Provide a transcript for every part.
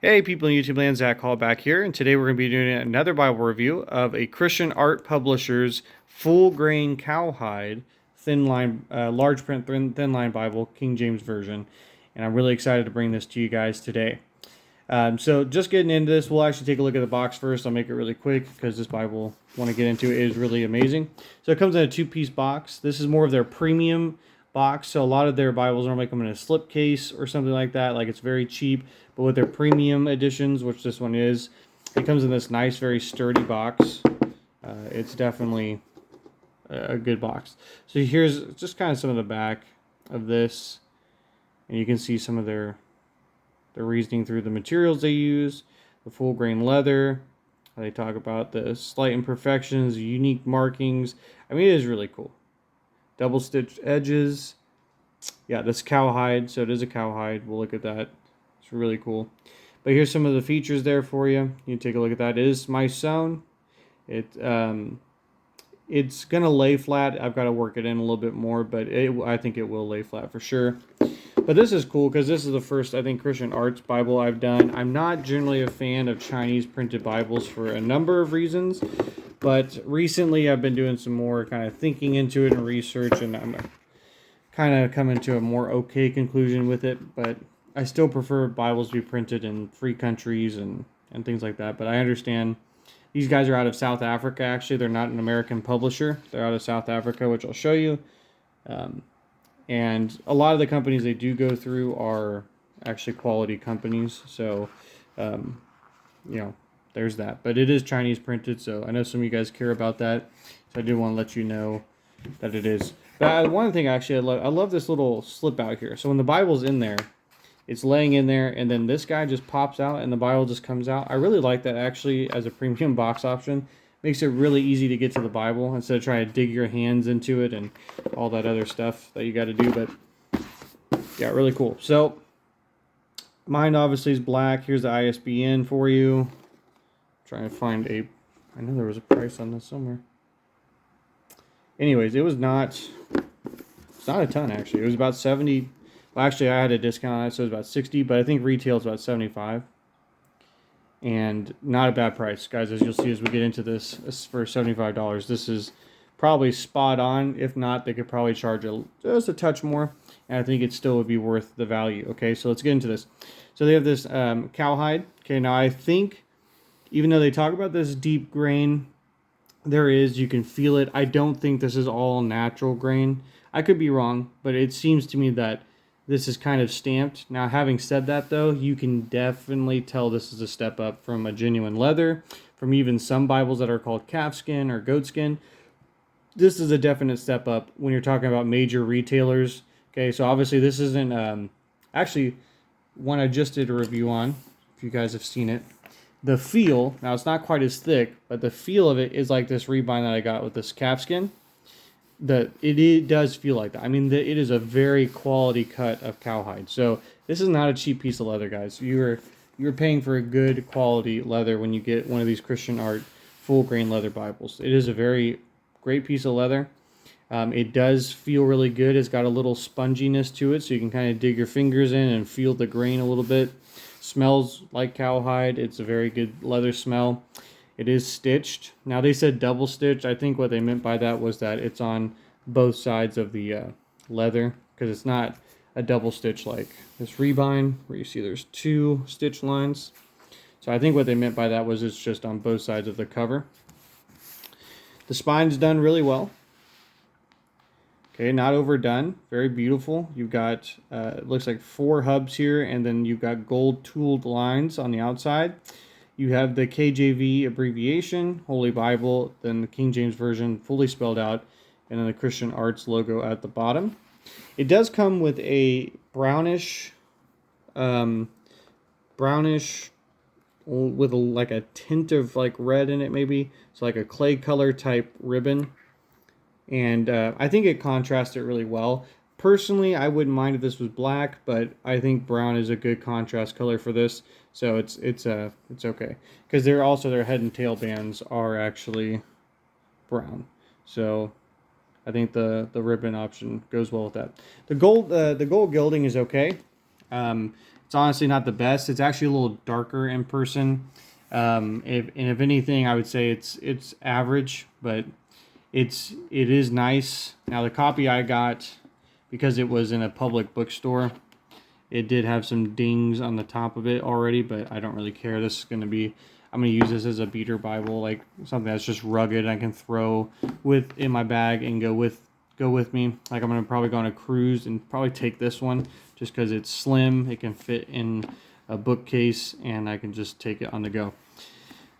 Hey people in YouTube land, Zach Hall back here, and today we're going to be doing another Bible review of a Christian Art Publishers full grain cowhide thin line, large print thin line Bible, King James Version, and I'm really excited to bring this to you guys today. So just getting into this, we'll actually take a look at the box first. I'll make it really quick because this Bible I want to get into is really amazing. So it comes in a two-piece box. This is more of their premium box. So a lot of their Bibles normally come in a slipcase or something like that. Like it's very cheap. But with their premium editions, which this one is, it comes in this nice, very sturdy box. It's definitely a good box. So here's just kind of some of the back of this. And you can see some of their reasoning through the materials they use, the full grain leather. They talk about the slight imperfections, unique markings. I mean, it is really cool. Double stitched edges. Yeah, this cowhide, so it is a cowhide. We'll look at that. It's really cool. But here's some of the features there for you. You can take a look at that. It is my sewn. It's gonna lay flat. I've got to work it in a little bit more, but I think it will lay flat for sure. But this is cool because this is the first, I think, Christian Arts Bible I've done. I'm not generally a fan of Chinese printed Bibles for a number of reasons, but recently I've been doing some more kind of thinking into it and research, and I'm kind of coming to a more okay conclusion with it. But I still prefer Bibles to be printed in free countries and things like that. But I understand these guys are out of South Africa, actually. They're not an American publisher. They're out of South Africa, which I'll show you. And a lot of the companies they do go through are actually quality companies. So, there's that. But it is Chinese printed, so I know some of you guys care about that. So I do want to let you know that it is. But one thing actually I love this little slip out here. So when the Bible's in there, it's laying in there, and then this guy just pops out, and the Bible just comes out. I really like that actually as a premium box option. Makes it really easy to get to the Bible instead of trying to dig your hands into it and all that other stuff that you got to do. But yeah, really cool. So mine obviously is black. Here's the ISBN for you. Trying to find I know there was a price on this somewhere. Anyways, it's not a ton actually. It was about 70. Well, actually, I had a discount on it, so it was about 60. But I think retail is about 75. And not a bad price, guys. As you'll see as we get into this for $75, this is probably spot on. If not, they could probably charge just a touch more, and I think it still would be worth the value. Okay, so let's get into this. So they have this cowhide. Okay, now I think even though they talk about this deep grain, you can feel it. I don't think this is all natural grain. I could be wrong, but it seems to me that this is kind of stamped. Now, having said that, though, you can definitely tell this is a step up from a genuine leather, from even some Bibles that are called calfskin or goatskin. This is a definite step up when you're talking about major retailers. Okay, so obviously this isn't actually one I just did a review on, if you guys have seen it. The feel, now it's not quite as thick, but the feel of it is like this rebind that I got with this calfskin. It does feel like that. I mean, it is a very quality cut of cowhide. So this is not a cheap piece of leather, guys. You're paying for a good quality leather when you get one of these Christian Art full grain leather Bibles. It is a very great piece of leather. It does feel really good. It's got a little sponginess to it, so you can kind of dig your fingers in and feel the grain a little bit. Smells like cowhide. It's a very good leather smell. It is stitched. Now they said double stitch. I think what they meant by that was that it's on both sides of the leather, because it's not a double stitch like this rebind where you see there's two stitch lines. So I think what they meant by that was it's just on both sides of the cover. The spine's done really well. Okay, not overdone. Very beautiful. You've got, it looks like 4 hubs here, and then you've got gold tooled lines on the outside. You have the KJV abbreviation, Holy Bible, then the King James Version fully spelled out, and then the Christian Arts logo at the bottom. It does come with a brownish with like a tint of like red in it maybe. So like a clay color type ribbon. And I think it contrasts it really well. Personally, I wouldn't mind if this was black, but I think brown is a good contrast color for this, so it's okay. Because their head and tail bands are actually brown, so I think the ribbon option goes well with that. The gold gilding is okay. It's honestly not the best. It's actually a little darker in person. If anything, I would say it's average, but it is nice. Now the copy I got, because it was in a public bookstore, it did have some dings on the top of it already, but I don't really care. This is going to be, I'm going to use this as a beater Bible, like something that's just rugged. I can throw in my bag and go with me. Like I'm going to probably go on a cruise and probably take this one just because it's slim. It can fit in a bookcase and I can just take it on the go.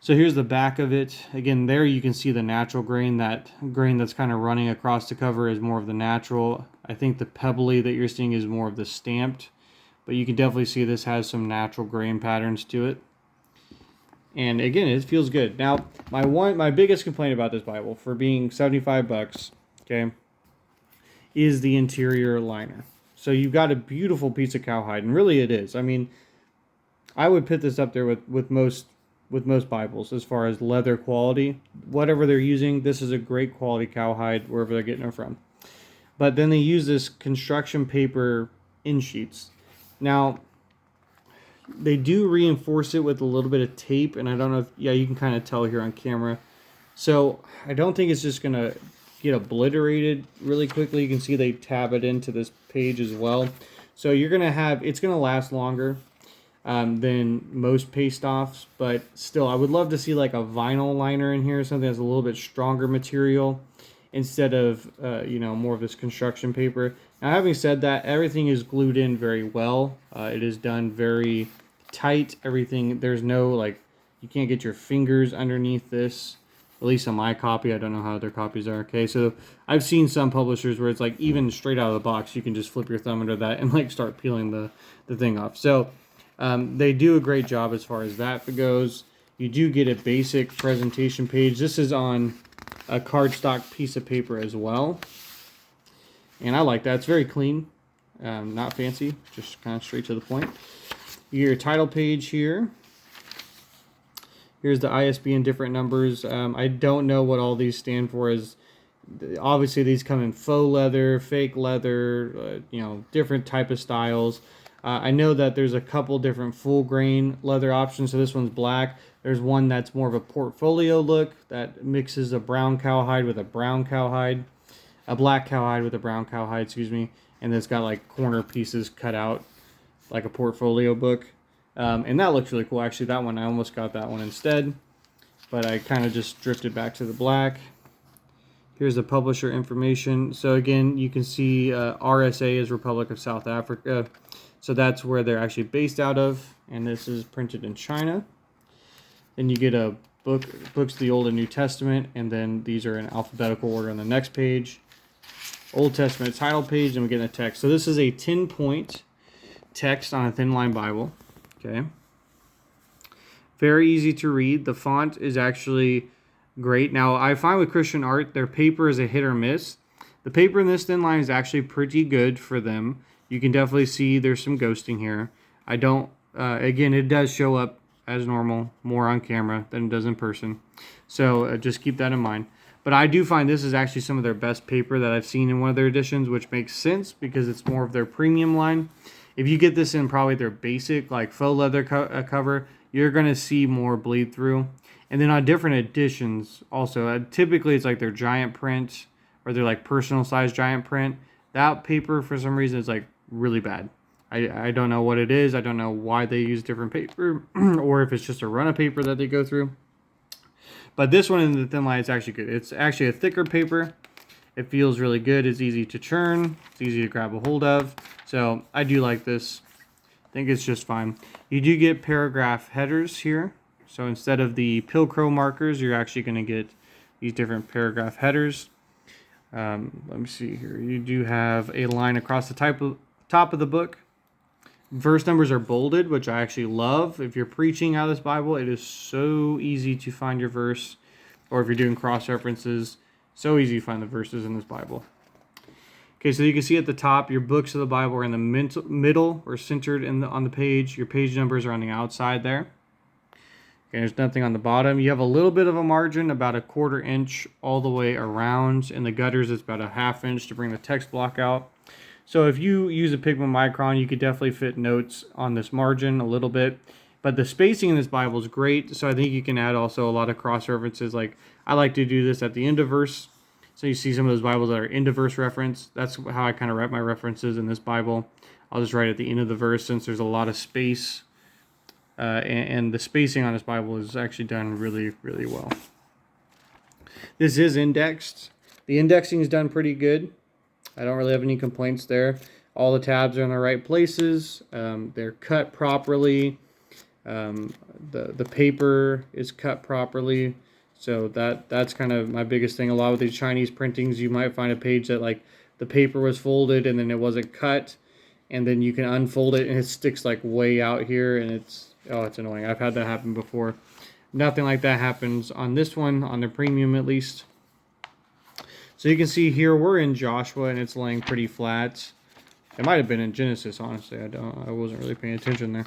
So here's the back of it. Again, there you can see the natural grain. That grain that's kind of running across the cover is more of the natural. I think the pebbly that you're seeing is more of the stamped. But you can definitely see this has some natural grain patterns to it. And again, it feels good. Now, my biggest complaint about this Bible, for being $75, okay, is the interior liner. So you've got a beautiful piece of cowhide, and really it is. I mean, I would put this up there with most Bibles as far as leather quality. Whatever they're using, this is a great quality cowhide wherever they're getting it from. But then they use this construction paper in sheets. Now, they do reinforce it with a little bit of tape, and I don't know if, yeah, you can kind of tell here on camera. So I don't think it's just going to get obliterated really quickly. You can see they tab it into this page as well. So you're going to have, it's going to last longer than most paste offs, but still, I would love to see like a vinyl liner in here, something that's a little bit stronger material instead of, more of this construction paper. Now, having said that, everything is glued in very well. It is done very tight. Everything, there's no, like, you can't get your fingers underneath this. At least on my copy. I don't know how other copies are. Okay, so I've seen some publishers where it's like even straight out of the box, you can just flip your thumb under that and like start peeling the thing off. So they do a great job as far as that goes. You do get a basic presentation page. This is on a cardstock piece of paper as well. And I like that. It's very clean, not fancy, just kind of straight to the point. You get your title page here. Here's the ISBN different numbers. I don't know what all these stand for. Obviously, these come in faux leather, fake leather, different type of styles. I know that there's a couple different full grain leather options. So this one's black. There's one that's more of a portfolio look that mixes a brown cowhide with a brown cowhide. A black cowhide with a brown cowhide, excuse me, and it's got like corner pieces cut out like a portfolio book. And that looks really cool. Actually, that one, I almost got that one instead, but I kind of just drifted back to the black. Here's the publisher information. So again, you can see RSA is Republic of South Africa. So that's where they're actually based out of, and this is printed in China. Then you get a books of the Old and New Testament, and then these are in alphabetical order on the next page. Old Testament title page, and we get a text. So this is a 10-point text on a Thinline Bible. Okay. Very easy to read. The font is actually great. Now, I find with Christian art, their paper is a hit or miss. The paper in this Thinline is actually pretty good for them. You can definitely see there's some ghosting here. I don't, again, it does show up as normal, more on camera than it does in person. So just keep that in mind. But I do find this is actually some of their best paper that I've seen in one of their editions, which makes sense because it's more of their premium line. If you get this in probably their basic, like faux leather cover, you're going to see more bleed through. And then on different editions, also, typically it's like their giant print or their like personal size giant print. That paper, for some reason, is like really bad. I don't know what it is. I don't know why they use different paper or if it's just a run of paper that they go through. But this one in the Thinline is actually good. It's actually a thicker paper. It feels really good. It's easy to churn. It's easy to grab a hold of. So I do like this. I think it's just fine. You do get paragraph headers here. So instead of the Pilcrow markers, you're actually going to get these different paragraph headers. Let me see here. You do have a line across the top of the book. Verse numbers are bolded, which I actually love. If you're preaching out of this Bible, it is so easy to find your verse. Or if you're doing cross-references, so easy to find the verses in this Bible. Okay, so you can see at the top, your books of the Bible are in the middle or centered on the page. Your page numbers are on the outside there. Okay, there's nothing on the bottom. You have a little bit of a margin, about a 1/4 inch all the way around. In the gutters, it's about a 1/2 inch to bring the text block out. So if you use a pigment micron, you could definitely fit notes on this margin a little bit. But the spacing in this Bible is great, so I think you can add also a lot of cross references. Like I like to do this at the end of verse. So you see some of those Bibles that are end of verse reference. That's how I kind of write my references in this Bible. I'll just write at the end of the verse since there's a lot of space. And the spacing on this Bible is actually done really, really well. This is indexed. The indexing is done pretty good. I don't really have any complaints there. All the tabs are in the right places. They're cut properly. The paper is cut properly. So that's kind of my biggest thing. A lot of these Chinese printings, you might find a page that like the paper was folded and then it wasn't cut. And then you can unfold it and it sticks like way out here and it's annoying. I've had that happen before. Nothing like that happens on this one, on the premium at least. So you can see here we're in Joshua and it's laying pretty flat. It might have been in Genesis, honestly. I wasn't really paying attention there.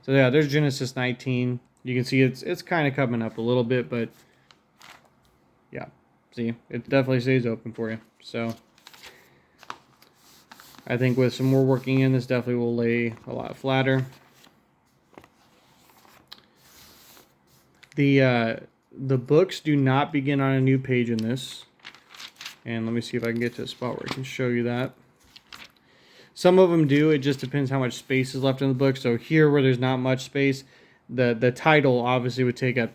So yeah, there's Genesis 19. You can see it's kind of coming up a little bit, but yeah, see, it definitely stays open for you. So I think with some more working in, this definitely will lay a lot flatter. The books do not begin on a new page in this. And let me see if I can get to a spot where I can show you that. Some of them do. It just depends how much space is left in the book. So here where there's not much space, the title obviously would take up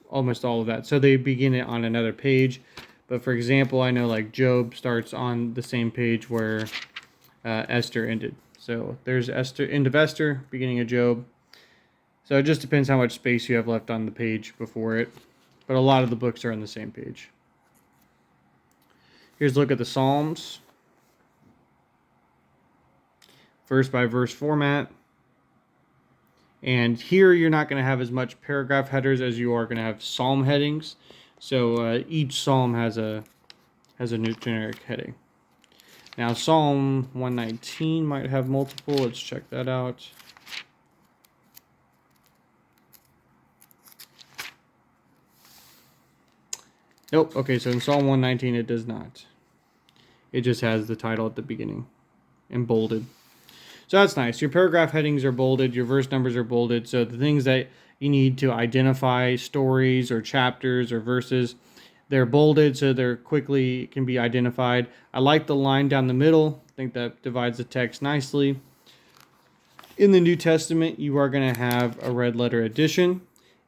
almost all of that. So they begin it on another page. But for example, I know like Job starts on the same page where Esther ended. So there's Esther, end of Esther, beginning of Job. So it just depends how much space you have left on the page before it. But a lot of the books are on the same page. Here's a look at the Psalms. Verse by verse format. And here you're not going to have as much paragraph headers as you are going to have psalm headings. So each psalm has a new generic heading. Now Psalm 119 might have multiple. Let's check that out. Nope. Okay, so in Psalm 119 it does not. It just has the title at the beginning and bolded. So that's nice. Your paragraph headings are bolded. Your verse numbers are bolded. So the things that you need to identify stories or chapters or verses, they're bolded so they're quickly can be identified. I like the line down the middle. I think that divides the text nicely. In the New Testament, you are going to have a red letter addition,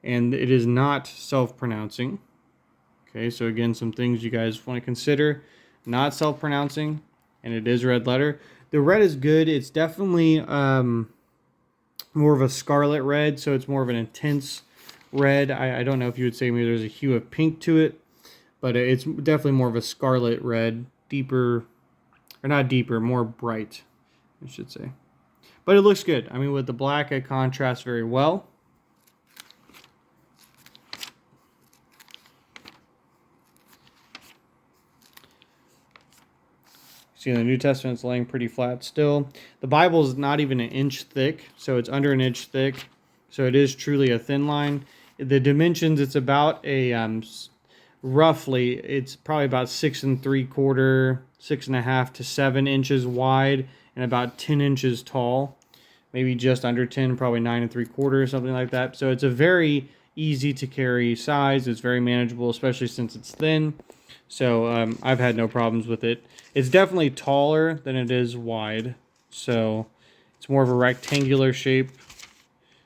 and it is not self-pronouncing. Okay, so again, some things you guys want to consider. Not self-pronouncing, and it is red letter. The red is good. It's definitely more of a scarlet red, so it's more of an intense red. I don't know if you would say maybe there's a hue of pink to it, but it's definitely more of a scarlet red, deeper, or not deeper, more bright, I should say. But it looks good. I mean, with the black, it contrasts very well. See, the New Testament's laying pretty flat still. The Bible is not even an inch thick, so it's under an inch thick. So it is truly a thin line. The dimensions, it's about a roughly, it's probably about 6 3/4, 6.5 to 7 inches wide, and about 10 inches tall. Maybe just under 10, probably 9 3/4, something like that. So it's a very easy to carry size. It's very manageable, especially since it's thin. So I've had no problems with it. It's definitely taller than it is wide. So it's more of a rectangular shape.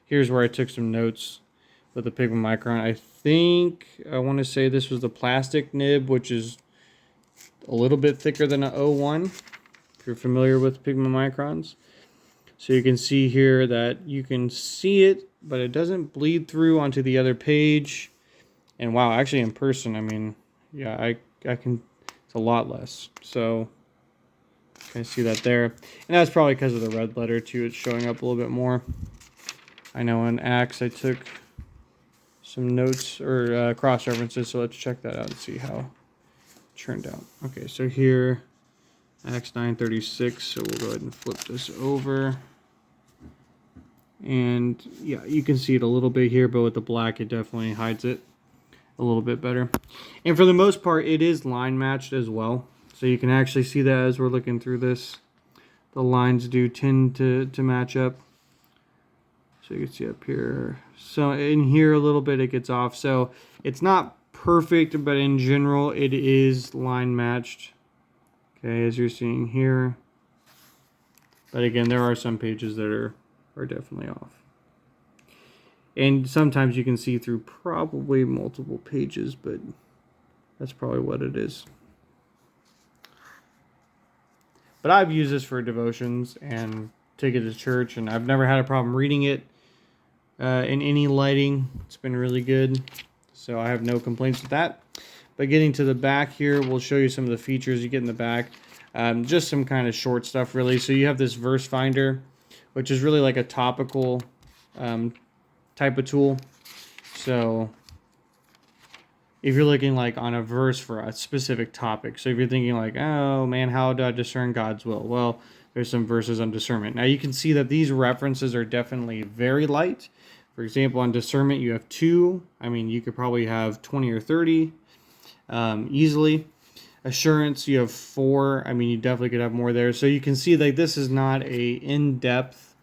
Here's where I took some notes with the pigment micron. I think I want to say this was the plastic nib, which is a little bit thicker than an 01, if you're familiar with pigment microns. So you can see here that you can see it, but it doesn't bleed through onto the other page. And wow, actually in person, I mean, yeah, I can, it's a lot less. So you can see that there. And that's probably because of the red letter too. It's showing up a little bit more. I know in Acts I took some notes or cross references, so let's check that out and see how it turned out. Okay, so here, Acts 9:36, so we'll go ahead and flip this over. And yeah, you can see it a little bit here, but with the black, it definitely hides it a little bit better. And for the most part, it is line matched as well. So you can actually see that as we're looking through this. the lines do tend to match up. So you can see up here. So in here a little bit it gets off. So it's not perfect, but in general it is line matched. Okay, as you're seeing here. But again, there are some pages that are definitely off. And sometimes you can see through probably multiple pages, but that's probably what it is. But I've used this for devotions and take it to church, and I've never had a problem reading it in any lighting. It's been really good, so I have no complaints with that. But getting to the back here, we'll show you some of the features you get in the back. Just some kind of short stuff, really. So you have this verse finder, which is really like a topical type of tool. So if you're looking like on a verse for a specific topic, so if you're thinking like, oh man, how do I discern God's will? Well, there's some verses on discernment. Now you can see that these references are definitely very light. For example, on discernment, you have 2. I mean, you could probably have 20 or 30 easily. Assurance, you have 4. I mean, you definitely could have more there. So you can see like this is not a in-depth,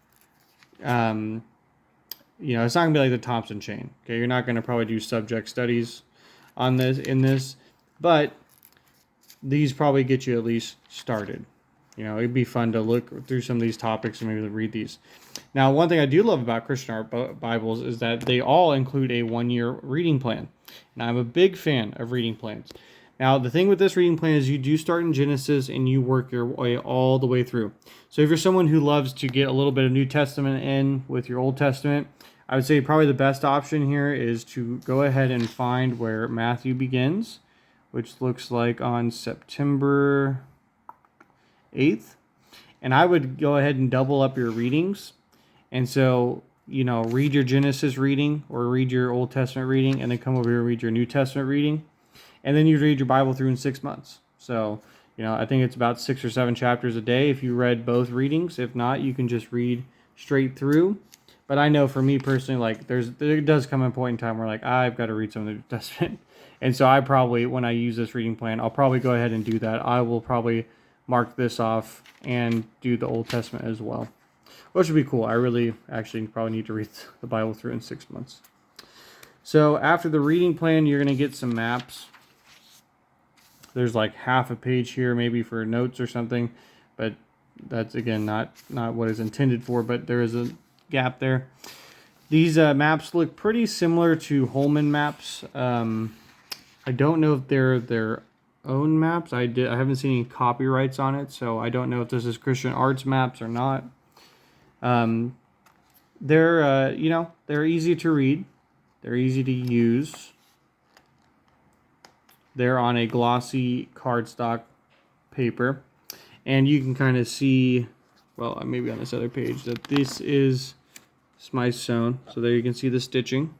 it's not gonna be like the Thompson chain. Okay, you're not gonna probably do subject studies on this, but these probably get you at least started. It'd be fun to look through some of these topics and maybe read these. Now, one thing I do love about Christian Art Bibles is that they all include a 1-year reading plan. And I'm a big fan of reading plans. Now, the thing with this reading plan is you do start in Genesis and you work your way all the way through. So if you're someone who loves to get a little bit of New Testament in with your Old Testament, I would say probably the best option here is to go ahead and find where Matthew begins, which looks like on September 8th. And I would go ahead and double up your readings. And so, read your Genesis reading or read your Old Testament reading and then come over here and read your New Testament reading. And then you read your Bible through in 6 months. So, I think it's about 6 or 7 chapters a day if you read both readings. If not, you can just read straight through. But I know for me personally, like there does come a point in time where like I've got to read some of the New Testament. And so I probably, when I use this reading plan, I'll probably go ahead and do that. I will probably mark this off and do the Old Testament as well, which would be cool. I really actually probably need to read the Bible through in 6 months. So after the reading plan, you're going to get some maps. There's like half a page here, maybe for notes or something, but that's again not what it's intended for. But there is a gap there. These maps look pretty similar to Holman maps. I don't know if they're their own maps. I haven't seen any copyrights on it, so I don't know if this is Christian Arts maps or not. They're easy to read. They're easy to use. They're on a glossy cardstock paper. And you can kind of see, well, maybe on this other page, that this is Smythe sewn. So there you can see the stitching.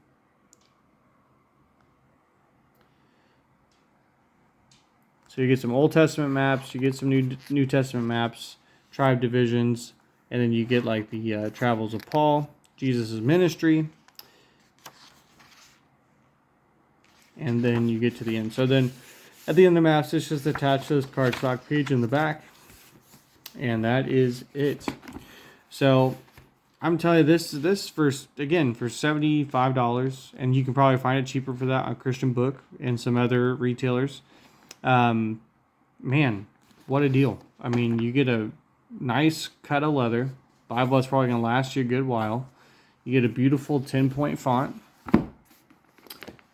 So you get some Old Testament maps, you get some New Testament maps, tribe divisions, and then you get like the travels of Paul, Jesus' ministry. And then you get to the end. So then at the end of the maps, it's just attached to this cardstock page in the back. And that is it. So I'm telling you, this for $75, and you can probably find it cheaper for that on Christian Book and some other retailers. Man, what a deal. I mean, you get a nice cut of leather. Bible that's probably going to last you a good while. You get a beautiful 10-point font.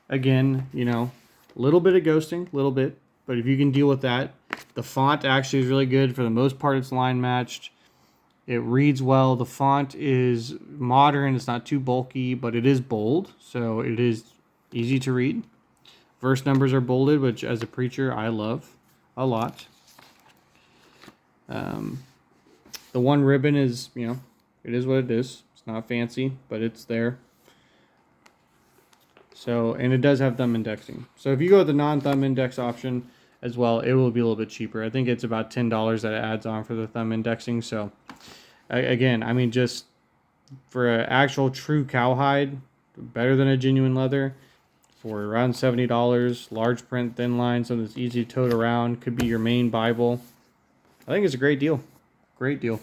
Again, a little bit of ghosting, little bit, but if you can deal with that, the font actually is really good. For the most part, it's line matched. It reads well. The font is modern. It's not too bulky, but it is bold, so it is easy to read. Verse numbers are bolded, which as a preacher, I love a lot. The one ribbon is, it is what it is. It's not fancy, but it's there. So, and it does have thumb indexing. So if you go with the non-thumb index option as well, it will be a little bit cheaper. I think it's about $10 that it adds on for the thumb indexing. So again, I mean, just for an actual true cowhide, better than a genuine leather, for around $70, large print, thin line, something that's easy to tote around, could be your main Bible. I think it's a great deal. Great deal.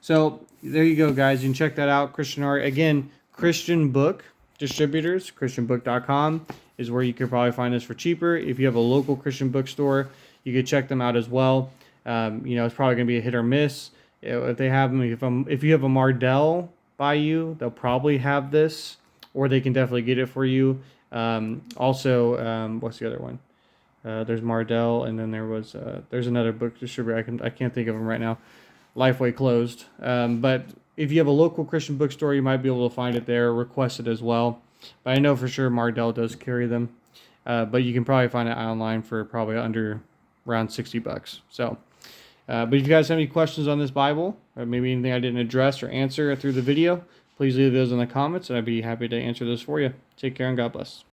So there you go, guys. You can check that out. Christian art. Again, Christian Book Distributors, christianbook.com is where you could probably find this for cheaper. If you have a local Christian bookstore, you could check them out as well. It's probably going to be a hit or miss. If they have them, if you have a Mardell by you, they'll probably have this, or they can definitely get it for you. What's the other one? There's Mardell, and then there's another book distributor. I can't think of them right now. Lifeway closed. But if you have a local Christian bookstore, you might be able to find it there, request it as well. But I know for sure Mardell does carry them. But you can probably find it online for probably around $60. So, but if you guys have any questions on this Bible, or maybe anything I didn't address or answer through the video, please leave those in the comments, and I'd be happy to answer those for you. Take care and God bless.